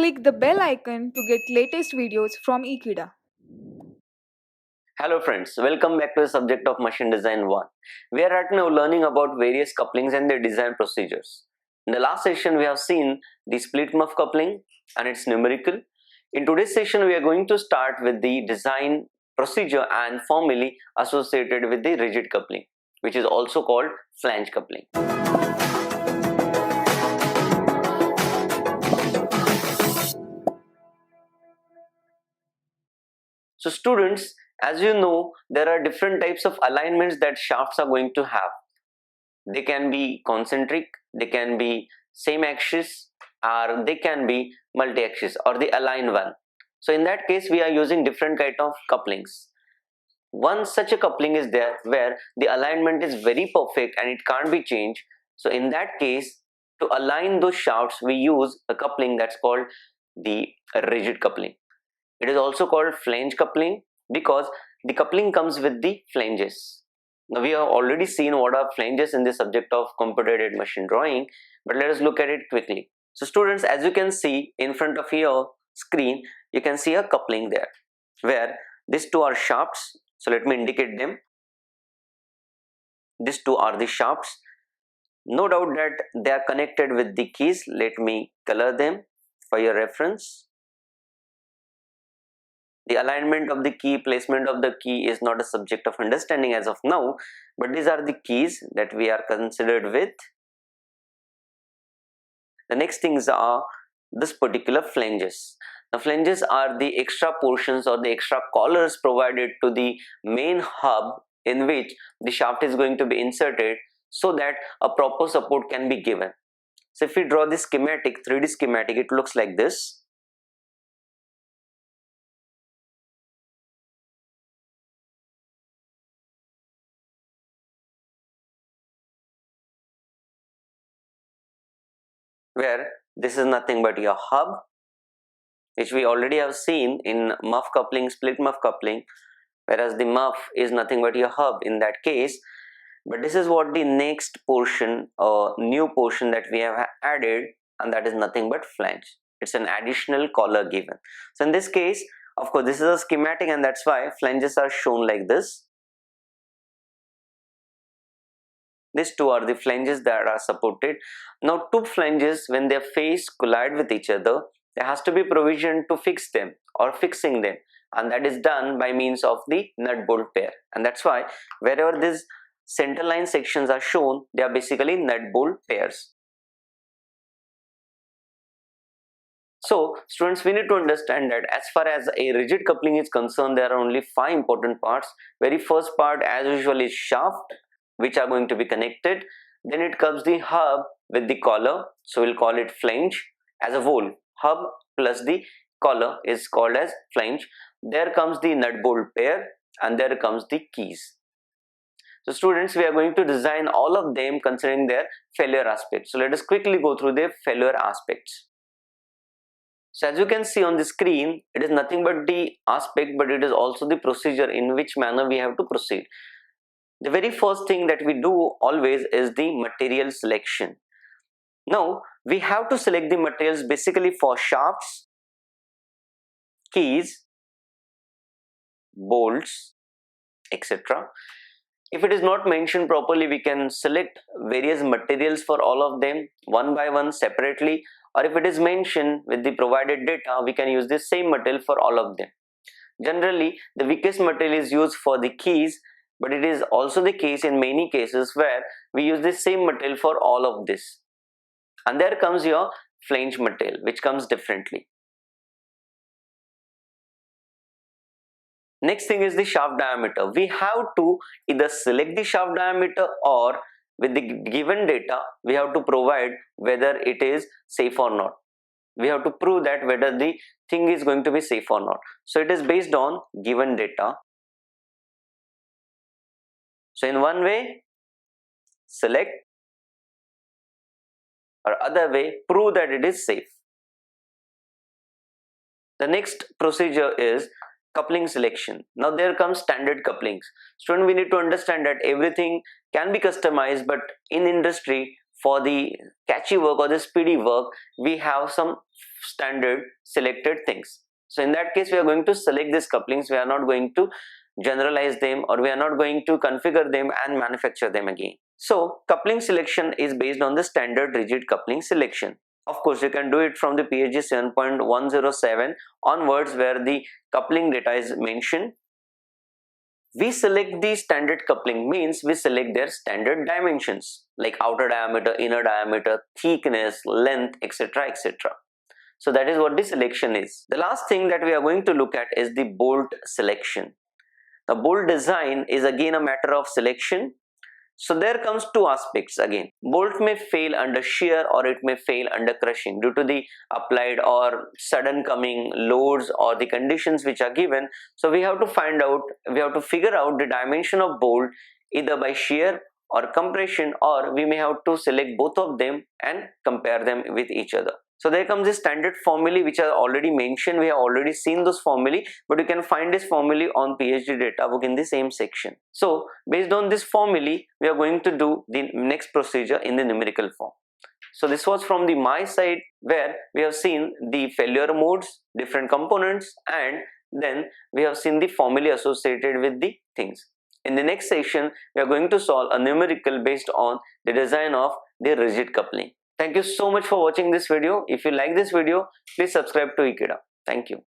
Click the bell icon to get latest videos from Ekeeda. Hello friends, welcome back to the subject of Machine Design 1. We are right now learning about various couplings and their design procedures. In the last session we have seen the split muff coupling and its numerical. In today's session we are going to start with the design procedure and formulae associated with the rigid coupling, which is also called flange coupling. So students, as you know, there are different types of alignments that shafts are going to have. They can be concentric, they can be same axis, or they can be multi-axis or the aligned one. So in that case we are using different kind of couplings. One such a coupling is there where the alignment is very perfect and it can't be changed. So in that case, to align those shafts we use a coupling that's called the rigid coupling. It is also called flange coupling because the coupling comes with the flanges. Now we have already seen what are flanges in the subject of computer-aided machine drawing, but let us look at it quickly. So students, as you can see in front of your screen, you can see a coupling there where these two are shafts. So let me indicate them. These two are the shafts. No doubt that they are connected with the keys. Let me color them for your reference. The alignment of the key, placement of the key is not a subject of understanding as of now, but these are the keys that we are considered with. The next things are this particular flanges. The flanges are the extra portions or the extra collars provided to the main hub in which the shaft is going to be inserted so that a proper support can be given. So if we draw this schematic, 3D schematic, it looks like this. Where this is nothing but your hub, which we already have seen in muff coupling, split muff coupling, whereas the muff is nothing but your hub in that case. But this is what the next portion or new portion that we have added, and that is nothing but flange. It's an additional collar given. So in this case, of course, this is a schematic and that's why flanges are shown like this. These two are the flanges that are supported. Now two flanges, when their face collide with each other, there has to be provision to fix them or fixing them, and that is done by means of the nut bolt pair. And that's why wherever these center line sections are shown, they are basically nut bolt pairs. So students, we need to understand that as far as a rigid coupling is concerned, there are only 5 important parts. Very first part as usual is shaft, which are going to be connected. Then it comes the hub with the collar, so we'll call it flange as a whole. Hub plus the collar is called as flange. There comes the nut bolt pair and there comes the keys. So students, we are going to design all of them considering their failure aspects. So let us quickly go through their failure aspects. So as you can see on the screen, it is nothing but the aspect, but it is also the procedure in which manner we have to proceed. The very first thing that we do always is the material selection. Now we have to select the materials basically for shafts, keys, bolts, etc. If it is not mentioned properly, we can select various materials for all of them one by one separately, or if it is mentioned with the provided data, we can use the same material for all of them. Generally, the weakest material is used for the keys, but it is also the case in many cases where we use the same material for all of this. And there comes your flange material, which comes differently. Next thing is the shaft diameter. We have to either select the shaft diameter or with the given data, we have to provide whether it is safe or not. We have to prove that whether the thing is going to be safe or not. So it is based on given data. So in one way, select, or other way, prove that it is safe. The next procedure is coupling selection. Now there comes standard couplings. Student, we need to understand that everything can be customized, but in industry for the catchy work or the speedy work, we have some standard selected things. So in that case, we are going to select these couplings. We are not going to generalize them, or we are not going to configure them and manufacture them again. So coupling selection is based on the standard rigid coupling selection. Of course, you can do it from the PHG 7.107 onwards, where the coupling data is mentioned. We select the standard coupling means we select their standard dimensions like outer diameter, inner diameter, thickness, length, etc., etc. So that is what the selection is. The last thing that we are going to look at is the bolt selection. The bolt design is again a matter of selection. So there comes two aspects again. Bolt may fail under shear, or it may fail under crushing due to the applied or sudden coming loads or the conditions which are given. So we have to figure out the dimension of bolt either by shear or compression, or we may have to select both of them and compare them with each other. So there comes the standard formulae which are already mentioned. We have already seen those formulae, but you can find this formulae on PhD data book in the same section. So based on this formulae, we are going to do the next procedure in the numerical form. So this was from the my side, where we have seen the failure modes, different components, and then we have seen the formulae associated with the things. In the next section, we are going to solve a numerical based on the design of the rigid coupling. Thank you so much for watching this video. If you like this video, please subscribe to Ekeeda. Thank you.